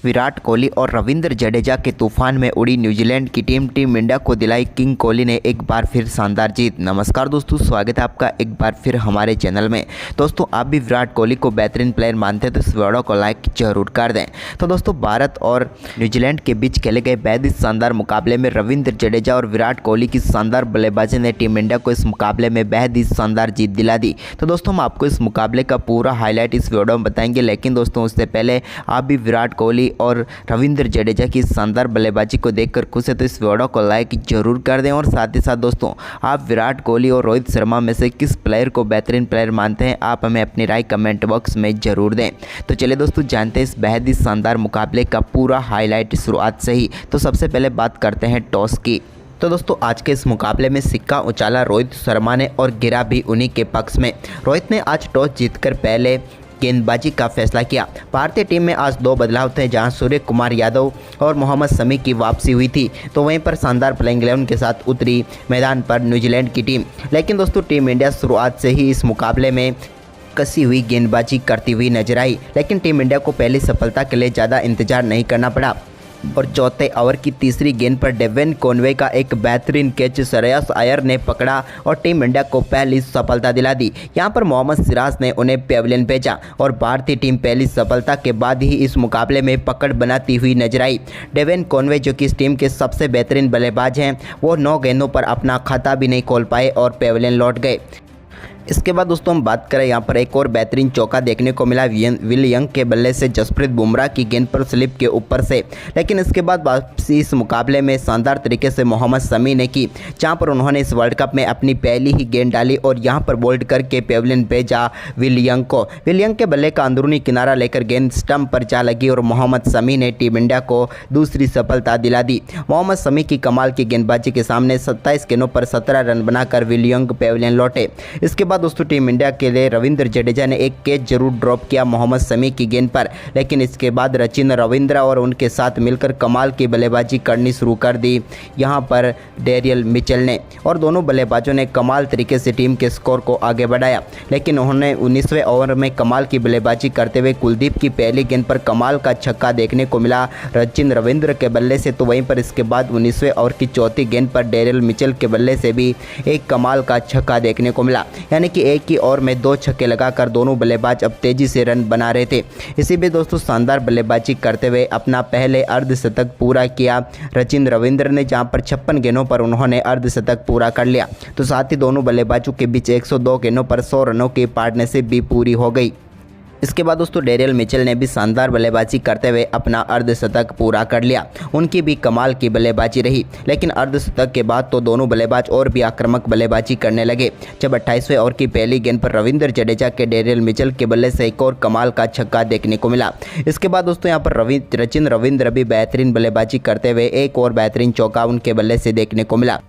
विराट कोहली और रविंद्र जडेजा के तूफान में उड़ी न्यूजीलैंड की टीम इंडिया को दिलाई किंग कोहली ने एक बार फिर शानदार जीत। नमस्कार दोस्तों, स्वागत है आपका एक बार फिर हमारे चैनल में। दोस्तों, आप भी विराट कोहली को बेहतरीन प्लेयर मानते हैं तो इस वीडियो को लाइक जरूर कर दें। तो दोस्तों, भारत और न्यूजीलैंड के बीच खेले गए बेहद ही शानदार मुकाबले में रविंद्र जडेजा और विराट कोहली की शानदार बल्लेबाजी ने टीम इंडिया को इस मुकाबले में बेहद ही शानदार जीत दिला दी। तो दोस्तों, हम आपको इस मुकाबले का पूरा हाईलाइट इस वीडियो में बताएंगे, लेकिन दोस्तों उससे पहले आप भी विराट कोहली और रविंद्र जडेजा की शानदार बल्लेबाजी को देखकर खुश है तो इस वीडियो को लाइक जरूर कर दें। और साथ ही साथ दोस्तों, आप विराट कोहली और रोहित शर्मा में से किस प्लेयर को बेहतरीन प्लेयर मानते हैं, आप हमें अपनी राय कमेंट बॉक्स में जरूर दें। तो चलिए दोस्तों, जानते हैं इस बेहद ही शानदार मुकाबले का पूरा हाईलाइट शुरुआत से ही। तो सबसे पहले बात करते हैं टॉस की। तो दोस्तों, आज के इस मुकाबले में सिक्का उछाला रोहित शर्मा ने और गिरा भी उन्हीं के पक्ष में। रोहित ने आज टॉस जीतकर पहले गेंदबाजी का फैसला किया। भारतीय टीम में आज दो बदलाव थे, जहां सूर्य कुमार यादव और मोहम्मद शमी की वापसी हुई थी, तो वहीं पर शानदार प्लेइंग 11 के साथ उतरी मैदान पर न्यूजीलैंड की टीम। लेकिन दोस्तों, टीम इंडिया शुरुआत से ही इस मुकाबले में कसी हुई गेंदबाजी करती हुई नजर आई, लेकिन टीम इंडिया को पहली सफलता के लिए ज़्यादा इंतजार नहीं करना पड़ा और चौथे ओवर की तीसरी गेंद पर डेविन कॉनवे का एक बेहतरीन कैच श्रेयस अय्यर ने पकड़ा और टीम इंडिया को पहली सफलता दिला दी। यहां पर मोहम्मद सिराज ने उन्हें पेविलियन भेजा और भारतीय टीम पहली सफलता के बाद ही इस मुकाबले में पकड़ बनाती हुई नजर आई। डेविन कॉनवे, जो कि इस टीम के सबसे बेहतरीन बल्लेबाज हैं, वो 9 गेंदों पर अपना खाता भी नहीं खोल पाए और पेविलियन लौट गए। इसके बाद दोस्तों हम बात करें, यहाँ पर एक और बेहतरीन चौका देखने को मिला विल यंग के बल्ले से जसप्रीत बुमराह की गेंद पर स्लिप के ऊपर से। लेकिन इसके बाद वापसी इस मुकाबले में शानदार तरीके से मोहम्मद शमी ने की, जहाँ पर उन्होंने इस वर्ल्ड कप में अपनी पहली ही गेंद डाली और यहाँ पर बोल्ड करके पेविलियन भेजा विल यंग को। विल यंग के बल्ले का अंदरूनी किनारा लेकर गेंद स्टंप पर जा लगी और मोहम्मद शमी ने टीम इंडिया को दूसरी सफलता दिला दी। मोहम्मद शमी की कमाल की गेंदबाजी के सामने 27 गेंदों पर 17 रन बनाकर विल यंग पेविलियन लौटे। इसके बाद दोस्तों, टीम इंडिया के लिए रविंद्र जडेजा ने एक कैच जरूर ड्रॉप किया मोहम्मद शमी की गेंद पर, लेकिन इसके बाद सचिन रविंद्र और उनके साथ मिलकर कमाल की बल्लेबाजी करनी शुरू कर दी यहां पर डेरियल मिचेल ने, और दोनों बल्लेबाजों ने कमाल तरीके से टीम के स्कोर को आगे बढ़ाया। लेकिन उन्होंने 19वें ओवर में कमाल की बल्लेबाजी करते हुए कुलदीप की पहली गेंद पर कमाल का छक्का देखने को मिला सचिन रविंद्र के बल्ले से, तो वहीं पर इसके बाद 19वें ओवर की चौथी गेंद पर डेरियल मिचेल के बल्ले से भी एक कमाल का छक्का देखने को मिला। यानी कि एक ही ओवर में 2 छक्के लगाकर दोनों बल्लेबाज अब तेजी से रन बना रहे थे। इसी भी दोस्तों, शानदार बल्लेबाजी करते हुए अपना पहले अर्धशतक पूरा किया सचिन रविंद्र ने, जहां पर 56 गेंदों पर उन्होंने अर्धशतक पूरा कर लिया। तो साथ ही दोनों बल्लेबाजों के बीच 102 गेंदों पर 100 रनों की पार्टनरशिप भी पूरी हो गई। इसके बाद दोस्तों, डेरियल मिचेल ने भी शानदार बल्लेबाजी करते हुए अपना अर्धशतक पूरा कर लिया। उनकी भी कमाल की बल्लेबाजी रही, लेकिन अर्धशतक के बाद तो दोनों बल्लेबाज और भी आक्रामक बल्लेबाजी करने लगे, जब 28वें ओवर की पहली गेंद पर रविंद्र जडेजा के डेरियल मिचेल के बल्ले से एक और कमाल का छक्का देखने को मिला। इसके बाद दोस्तों, यहाँ पर सचिन रविंद्र भी बेहतरीन बल्लेबाजी करते हुए एक और बेहतरीन चौका उनके बल्ले से देखने को मिला।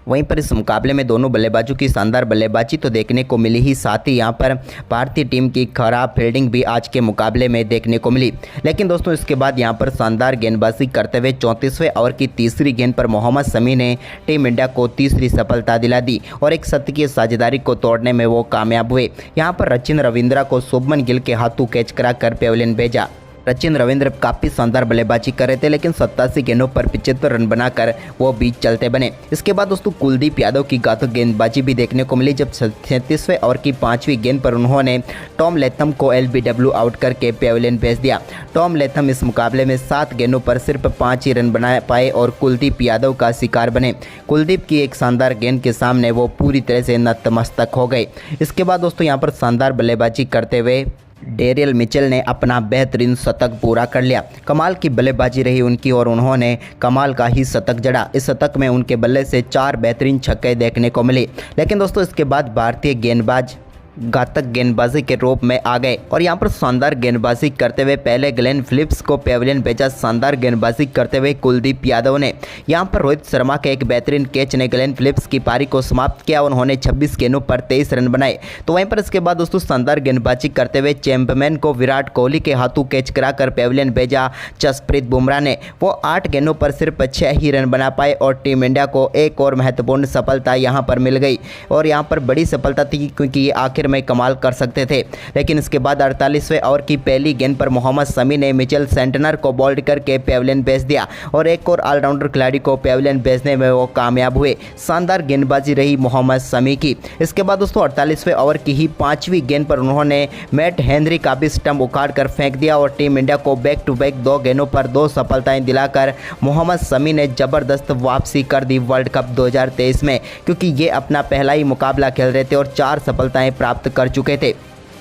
वहीं पर इस मुकाबले में दोनों बल्लेबाजों की शानदार बल्लेबाजी तो देखने को मिली ही, साथ ही यहाँ पर भारतीय टीम की खराब फील्डिंग भी आज के मुकाबले में देखने को मिली। लेकिन दोस्तों, इसके बाद यहाँ पर शानदार गेंदबाजी करते हुए 34वें ओवर की तीसरी गेंद पर मोहम्मद शमी ने टीम इंडिया को तीसरी सफलता दिला दी और एक शतकीय साझेदारी को तोड़ने में वो कामयाब हुए। यहाँ पर सचिन रविंद्र को शुभमन गिल के हाथों कैच कराकर पेविलियन भेजा। सचिन रविंद्र काफ़ी शानदार बल्लेबाजी कर रहे थे, लेकिन 87 गेंदों पर 75 रन बनाकर वो बीच चलते बने। इसके बाद दोस्तों, कुलदीप यादव की घातक गेंदबाजी भी देखने को मिली, जब 37वें ओवर की 5वीं गेंद पर उन्होंने टॉम लेथम को LBW आउट करके पेविलियन भेज दिया। टॉम लेथम इस मुकाबले में 7 गेंदों पर सिर्फ 5 ही रन बना पाए और कुलदीप यादव का शिकार बने। कुलदीप की एक शानदार गेंद के सामने वो पूरी तरह से नतमस्तक हो गए। इसके बाद दोस्तों, यहाँ पर शानदार बल्लेबाजी करते हुए डेरियल मिचेल ने अपना बेहतरीन शतक पूरा कर लिया। कमाल की बल्लेबाजी रही उनकी और उन्होंने कमाल का ही शतक जड़ा। इस शतक में उनके बल्ले से 4 बेहतरीन छक्के देखने को मिले। लेकिन दोस्तों, इसके बाद भारतीय गेंदबाज घातक गेंदबाजी के रूप में आ गए और यहां पर शानदार गेंदबाजी करते हुए पहले ग्लेन फिलिप्स को पेविलियन भेजा। शानदार गेंदबाजी करते हुए कुलदीप यादव ने यहां पर रोहित शर्मा के एक बेहतरीन कैच ने ग्लेन फिलिप्स की पारी को समाप्त किया। उन्होंने 26 गेंदों पर 23 रन बनाए। तो वहीं पर इसके बाद दोस्तों शानदार गेंदबाजी करते हुए चैंपमैन को विराट कोहली के हाथों कैच कराकर पेविलियन भेजा जसप्रीत बुमराह ने। वो 8 गेंदों पर सिर्फ 6 ही रन बना पाए और टीम इंडिया को एक और महत्वपूर्ण सफलता यहाँ पर मिल गई। और यहाँ पर बड़ी सफलता थी क्योंकि ये आखिर आखिर में कमाल कर सकते थे, लेकिन इसके बाद 48वें ओवर की पहली गेंद पर मोहम्मद शमी ने मिचेल सेंटनर को बोल्ड करके पेविलियन भेज दिया और एक और ऑलराउंडर खिलाड़ी को पेविलियन भेजने में वो कामयाब हुए। शानदार गेंदबाजी रही मोहम्मद शमी की। इसके बाद दोस्तों 48वें ओवर की ही 5वीं गेंद पर उन्होंने मैट हेनरी का भी स्टंप उखाड़ कर फेंक दिया और टीम इंडिया को बैक टू बैक 2 गेंदों पर 2 सफलताएं दिलाकर मोहम्मद शमी ने जबरदस्त वापसी कर दी वर्ल्ड कप 2023 में, क्योंकि ये अपना पहला ही मुकाबला खेल रहे थे और 4 सफलताएं प्राप्त कर चुके थे।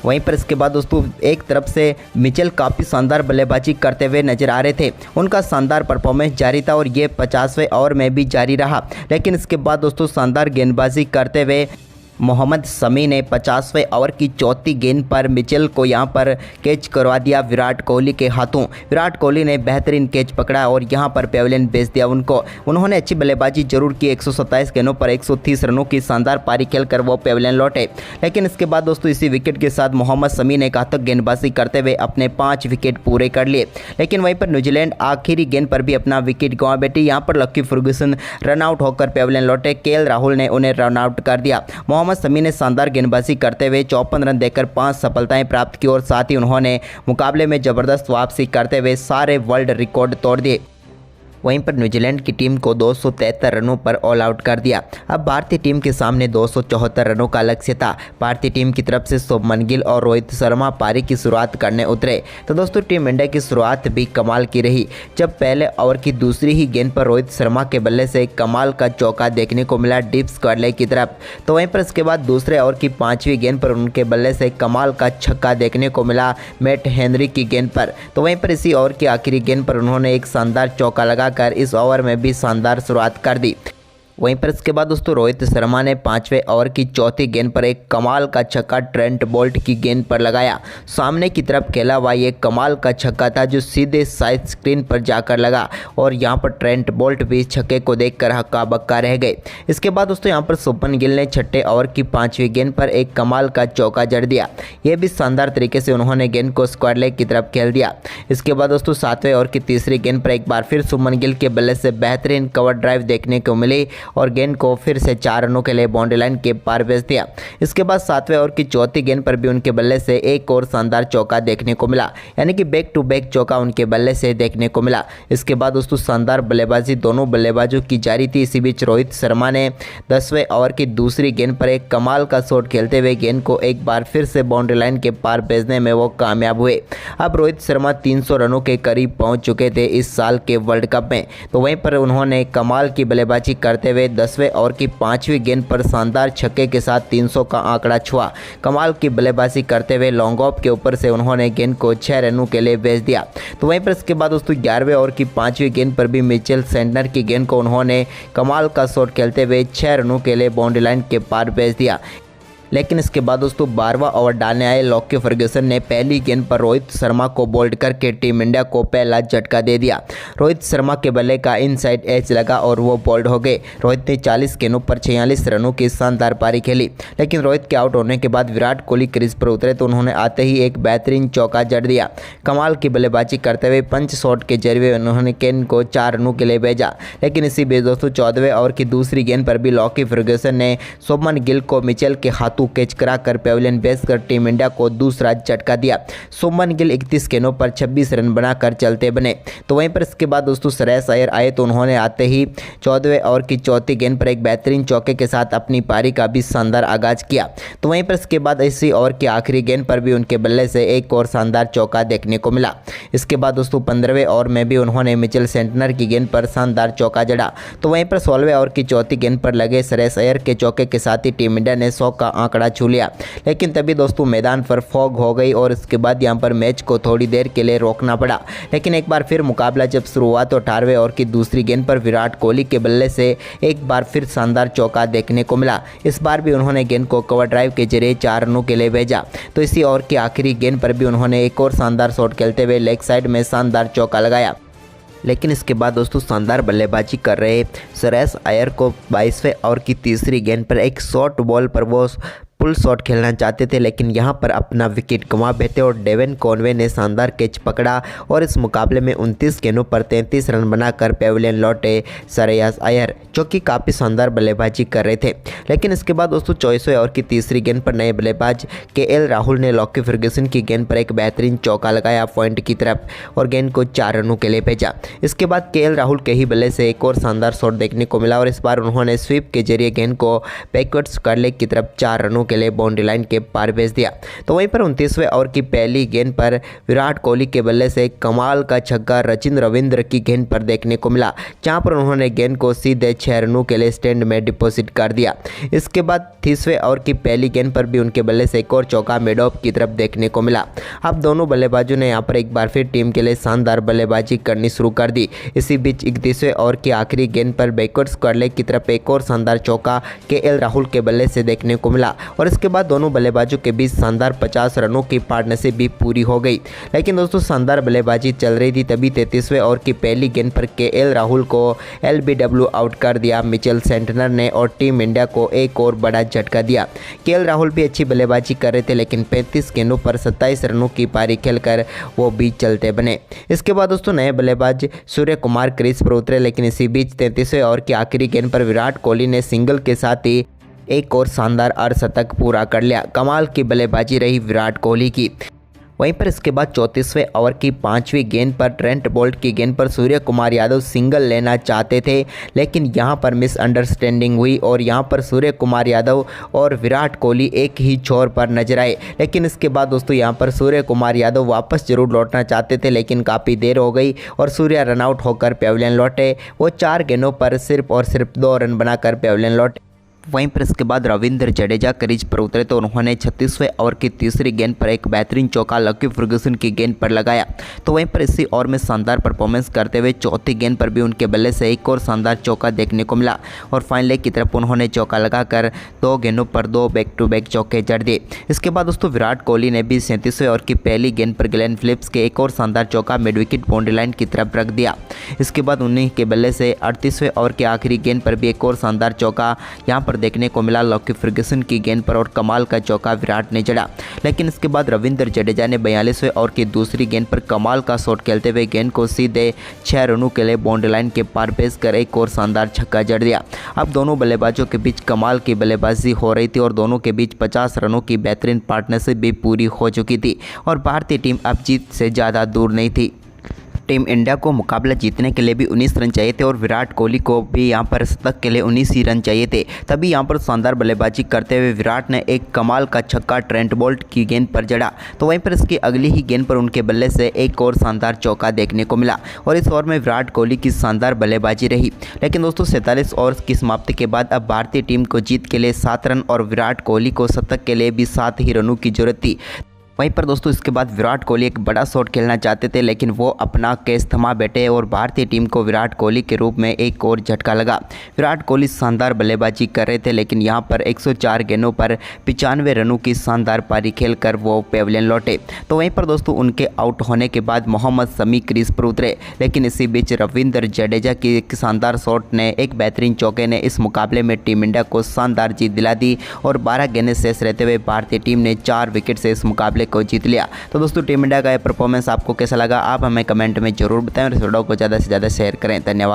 वहीं पर इसके बाद दोस्तों एक तरफ से मिचेल काफ़ी शानदार बल्लेबाजी करते हुए नजर आ रहे थे। उनका शानदार परफॉर्मेंस जारी था और ये 50वें ओवर में भी जारी रहा, लेकिन इसके बाद दोस्तों शानदार गेंदबाजी करते हुए मोहम्मद शमी ने 50वें ओवर की चौथी गेंद पर मिचेल को यहां पर कैच करवा दिया विराट कोहली के हाथों। विराट कोहली ने बेहतरीन कैच पकड़ा और यहां पर पेविलियन भेज दिया उनको। उन्होंने अच्छी बल्लेबाजी जरूर की, 127 गेंदों पर 130 रनों की शानदार पारी खेलकर वो पेविलियन लौटे, लेकिन इसके बाद दोस्तों इसी विकेट के साथ मोहम्मद शमी ने घातक गेंदबाजी करते हुए अपने 5 विकेट पूरे कर लिए। लेकिन वहीं पर न्यूजीलैंड आखिरी गेंद पर भी अपना विकेट गंवा बैठी। यहाँ पर लकी फर्गुसन रन आउट होकर पेविलियन लौटे। केएल राहुल ने उन्हें रन आउट कर दिया। मोहम्मद शमी ने शानदार गेंदबाजी करते हुए 54 रन देकर 5 सफलताएं प्राप्त की और साथ ही उन्होंने मुकाबले में जबरदस्त वापसी करते हुए सारे वर्ल्ड रिकॉर्ड तोड़ दिए। वहीं पर न्यूजीलैंड की टीम को 273 रनों पर ऑल आउट कर दिया। अब भारतीय टीम के सामने 274 रनों का लक्ष्य था। भारतीय टीम की तरफ से शुभमन गिल और रोहित शर्मा पारी की शुरुआत करने उतरे तो दोस्तों टीम इंडिया की शुरुआत भी कमाल की रही, जब पहले ओवर की दूसरी ही गेंद पर रोहित शर्मा के बल्ले से कमाल का चौका देखने को मिला डीप स्क्वायर की तरफ। तो वहीं पर इसके बाद दूसरे ओवर की 5वीं गेंद पर उनके बल्ले से कमाल का छक्का देखने को मिला मैट हेनरी की गेंद पर। तो वहीं पर इसी ओवर की आखिरी गेंद पर उन्होंने एक शानदार चौका लगा कर इस ओवर में भी शानदार शुरुआत कर दी। वहीं पर इसके बाद दोस्तों रोहित शर्मा ने 5वें ओवर की चौथी गेंद पर एक कमाल का छक्का ट्रेंट बोल्ट की गेंद पर लगाया। सामने की तरफ खेला हुआ ये कमाल का छक्का था जो सीधे साइड स्क्रीन पर जाकर लगा और यहां पर ट्रेंट बोल्ट भी इस छक्के को देखकर हक्का बक्का रह गए। इसके बाद दोस्तों यहां पर शुभमन गिल ने 6ठे ओवर की 5वीं गेंद पर एक कमाल का चौका जड़ दिया। यह भी शानदार तरीके से उन्होंने गेंद को स्क्वायर लेग की तरफ खेल दिया। इसके बाद दोस्तों 7वें ओवर की तीसरी गेंद पर एक बार फिर शुभमन गिल के बल्ले से बेहतरीन कवर ड्राइव देखने को मिली और गेंद को फिर से 4 रनों के लिए बाउंड्री लाइन के पार भेज दिया। इसके बाद 7वें ओवर की चौथी गेंद पर भी उनके बल्ले से एक और शानदार चौका देखने को मिला, यानी कि बैक टू बैक चौका उनके बल्ले से देखने को मिला। इसके बाद दोस्तों शानदार बल्लेबाजी दोनों बल्लेबाजों की जारी थी। इसी बीच रोहित शर्मा ने 10वें ओवर की दूसरी गेंद पर एक कमाल का शॉट खेलते हुए गेंद को एक बार फिर से बाउंड्री लाइन के पार भेजने में वो कामयाब हुए। अब रोहित शर्मा 300 रनों के करीब पहुंच चुके थे इस साल के वर्ल्ड कप में। तो वहीं पर उन्होंने कमाल की बल्लेबाजी करते हुए 10वें ओवर की 5वीं गेंद पर शानदार छक्के के साथ 300 का आंकड़ा छुआ। कमाल की बल्लेबाजी करते हुए लॉन्ग ऑफ के ऊपर से उन्होंने गेंद को 6 रनों के लिए भेज दिया। तो वहीं पर इसके बाद दोस्तों 11वें ओवर की 5वीं गेंद पर भी मिचेल सेंटनर की गेंद को उन्होंने कमाल का शॉट खेलते हुए 6 रनों के लिए बाउंड्री लाइन के पार भेज दिया। लेकिन इसके बाद दोस्तों 12वां ओवर डालने आए लॉकी फर्ग्यूसन ने पहली गेंद पर रोहित शर्मा को बोल्ड करके टीम इंडिया को पहला झटका दे दिया। रोहित शर्मा के बल्ले का इनसाइड एज लगा और वो बोल्ड हो गए। रोहित ने 40 गेंदों पर 46 रनों की शानदार पारी खेली, लेकिन रोहित के आउट होने के बाद विराट कोहली क्रीज पर उतरे तो उन्होंने आते ही एक बेहतरीन चौका जड़ दिया। कमाल की बल्लेबाजी करते हुए पंच शॉट के जरिए उन्होंने गेंद को 4 रनों के लिए भेजा। लेकिन इसी बीच दोस्तों 14वें ओवर की दूसरी गेंद पर भी लॉकी फर्ग्यूसन ने शुभमन गिल को मिचेल के हाथों कैच कराकर पेविलियन भेजकर टीम इंडिया को दूसरा झटका दिया। शुभमन गिल 31 गेंदों पर 26 रन बनाकर चलते बने। तो वहीं पर इसके बाद दोस्तों श्रेयस अय्यर आए तो उन्होंने आते ही 14वें ओवर की चौथी गेंद पर एक बेहतरीन चौके के साथ अपनी पारी का भी शानदार आगाज किया। तो वहीं पर इसके बाद इसी ओवर की आखिरी गेंद पर भी उनके बल्ले से एक और शानदार चौका देखने को मिला। इसके बाद दोस्तों 15वें ओवर में भी उन्होंने मिचेल सेंटनर की गेंद पर शानदार चौका जड़ा। तो वहीं पर 16वें ओवर की चौथी गेंद पर लगे श्रेयस अय्यर के चौके के साथ ही टीम इंडिया ने 100 का आंकड़ा छू लिया। लेकिन तभी दोस्तों मैदान पर फॉग हो गई और इसके बाद यहां पर मैच को थोड़ी देर के लिए रोकना पड़ा। लेकिन एक बार फिर मुकाबला जब शुरू हुआ तो 18वें ओवर की दूसरी गेंद पर विराट कोहली के बल्ले से एक बार फिर शानदार चौका देखने को मिला। इस बार भी उन्होंने गेंद को कवर ड्राइव के जरिए 4 रनों के लिए भेजा। तो इसी ओवर की आखिरी गेंद पर भी उन्होंने एक और शानदार शॉट खेलते हुए लेग साइड में शानदार चौका लगाया। लेकिन इसके बाद दोस्तों शानदार बल्लेबाजी कर रहे श्रेयस अय्यर को 22वें ओवर की तीसरी गेंद पर एक शॉर्ट बॉल पर वो पुल शॉट खेलना चाहते थे, लेकिन यहां पर अपना विकेट गंवा बैठे और डेवन कॉनवे ने शानदार कैच पकड़ा और इस मुकाबले में 29 गेंदों पर 33 रन बनाकर पेविलियन लौटे श्रेयस अय्यर, जो कि काफ़ी शानदार बल्लेबाजी कर रहे थे। लेकिन इसके बाद दोस्तों 24वें ओवर की तीसरी गेंद पर नए बल्लेबाज केएल राहुल ने लॉकी फर्ग्यूसन की गेंद पर एक बेहतरीन चौका लगाया पॉइंट की तरफ और गेंद को 4 रनों के लिए भेजा। इसके बाद केएल राहुल के ही बल्ले से एक और शानदार शॉट देखने को मिला और इस बार उन्होंने स्वीप के जरिए गेंद को बैकवर्ड्स कर लेग की तरफ 4 रनों के लिए बाउंड्री लाइन के पार भेज दिया। तो वहीं पर 29वें ओवर की पहली गेंद पर विराट कोहली के बल्ले से कमाल का छक्का सचिन रविंद्र की गेंद पर देखने को मिला, जहां पर उन्होंने गेंद को सीधे 6 रनों के लिए स्टैंड में डिपॉजिट कर दिया। इसके बाद 30वें ओवर की पहली गेंद पर भी उनके बल्ले से एक और चौका मिडऑफ की तरफ देखने को मिला। अब दोनों बल्लेबाजों ने यहां पर एक बार फिर टीम के लिए शानदार बल्लेबाजी करनी शुरू कर दी। इसी बीच 31वें ओवर की आखिरी गेंद पर बैकवर्ड स्क्वायर लेग की तरफ एक और शानदार चौका केएल राहुल के बल्ले से देखने को मिला और इसके बाद दोनों बल्लेबाजों के बीच शानदार 50 रनों की पार्टनरशिप भी पूरी हो गई। लेकिन दोस्तों शानदार बल्लेबाजी चल रही थी, तभी 33वें ओवर की पहली गेंद पर केएल राहुल को एलबीडब्ल्यू आउट कर दिया मिचेल सेंटनर ने और टीम इंडिया को एक और बड़ा झटका दिया। केएल राहुल भी अच्छी बल्लेबाजी कर रहे थे, लेकिन 35 गेंदों पर 27 रनों की पारी खेलकर वो भी चलते बने। इसके बाद दोस्तों नए बल्लेबाज सूर्य कुमार क्रीज पर उतरे, लेकिन इसी बीच 33वें ओवर की आखिरी गेंद पर विराट कोहली ने सिंगल के साथ ही एक और शानदार अर्धशतक पूरा कर लिया। कमाल की बल्लेबाजी रही विराट कोहली की। वहीं पर इसके बाद 34वें ओवर की 5वीं गेंद पर ट्रेंट बोल्ट की गेंद पर सूर्य कुमार यादव सिंगल लेना चाहते थे, लेकिन यहां पर मिसअंडरस्टैंडिंग हुई और यहां पर सूर्य कुमार यादव और विराट कोहली एक ही छोर पर नजर आए। लेकिन इसके बाद दोस्तों यहां पर सूर्य कुमार यादव वापस जरूर लौटना चाहते थे, लेकिन काफ़ी देर हो गई और सूर्य रनआउट होकर पेविलियन लौटे। वो 4 गेंदों पर सिर्फ और सिर्फ 2 रन बनाकर पेविलियन लौटे। वहीं पर इसके बाद रविंद्र जडेजा क्रीज पर उतरे तो उन्होंने 36वें ओवर की तीसरी गेंद पर एक बेहतरीन चौका लॉकी फर्ग्यूसन की गेंद पर लगाया। तो वहीं पर इसी ओवर में शानदार परफॉर्मेंस करते हुए चौथी गेंद पर भी उनके बल्ले से एक और शानदार चौका देखने को मिला और फाइनल लेग की तरफ उन्होंने चौका लगाकर 2 गेंदों पर 2 बैक टू बैक चौके जड़ दिए। इसके बाद दोस्तों विराट कोहली ने भी 37वें ओवर की पहली गेंद पर ग्लेन फिलिप्स के एक और शानदार चौका मिड विकेट बाउंड्री लाइन की तरफ रख दिया। इसके बाद उन्हीं के बल्ले से 38वें ओवर की आखिरी गेंद पर भी एक और शानदार चौका यहाँ पर देखने को मिला लॉकी फर्ग्यूसन की गेंद पर और कमाल का चौका विराट ने जड़ा। लेकिन इसके बाद रविंद्र जडेजा ने 42वें ओवर की दूसरी गेंद पर कमाल का शॉट खेलते हुए गेंद को सीधे 6 रनों के लिए बाउंड्री लाइन के पार भेज कर एक और शानदार छक्का जड़ दिया। अब दोनों बल्लेबाजों के बीच कमाल की बल्लेबाजी हो रही थी और दोनों के बीच 50 रनों की बेहतरीन पार्टनरशिप भी पूरी हो चुकी थी और भारतीय टीम अब जीत से ज़्यादा दूर नहीं थी। टीम इंडिया को मुकाबला जीतने के लिए भी 19 रन चाहिए थे और विराट कोहली को भी यहां पर शतक के लिए 19 ही रन चाहिए थे। तभी यहां पर शानदार बल्लेबाजी करते हुए विराट ने एक कमाल का छक्का ट्रेंट बोल्ट की गेंद पर जड़ा। तो वहीं पर इसकी अगली ही गेंद पर उनके बल्ले से एक और शानदार चौका देखने को मिला और इस ओवर में विराट कोहली की शानदार बल्लेबाजी रही। लेकिन दोस्तों 47 ओवर की समाप्ति के बाद अब भारतीय टीम को जीत के लिए 7 रन और विराट कोहली को शतक के लिए भी 7 ही रनों की जरूरत थी। वहीं पर दोस्तों इसके बाद विराट कोहली एक बड़ा शॉट खेलना चाहते थे, लेकिन वो अपना कैच थमा बैठे और भारतीय टीम को विराट कोहली के रूप में एक और झटका लगा। विराट कोहली शानदार बल्लेबाजी कर रहे थे, लेकिन यहां पर 104 गेंदों पर 95 रनों की शानदार पारी खेलकर वो पेविलियन लौटे। तो वहीं पर दोस्तों उनके आउट होने के बाद मोहम्मद शमी क्रीज पर उतरे, लेकिन इसी बीच रविंद्र जडेजा की एक शानदार शॉट ने एक बेहतरीन चौके ने इस मुकाबले में टीम इंडिया को शानदार जीत दिला दी और 12 गेंदें शेष रहते हुए भारतीय टीम ने 4 विकेट से इस मुकाबले को जीत लिया। तो दोस्तों टीम इंडिया का यह परफॉर्मेंस आपको कैसा लगा आप हमें कमेंट में जरूर बताएं और इस वीडियो को ज़्यादा से ज़्यादा शेयर करें। धन्यवाद।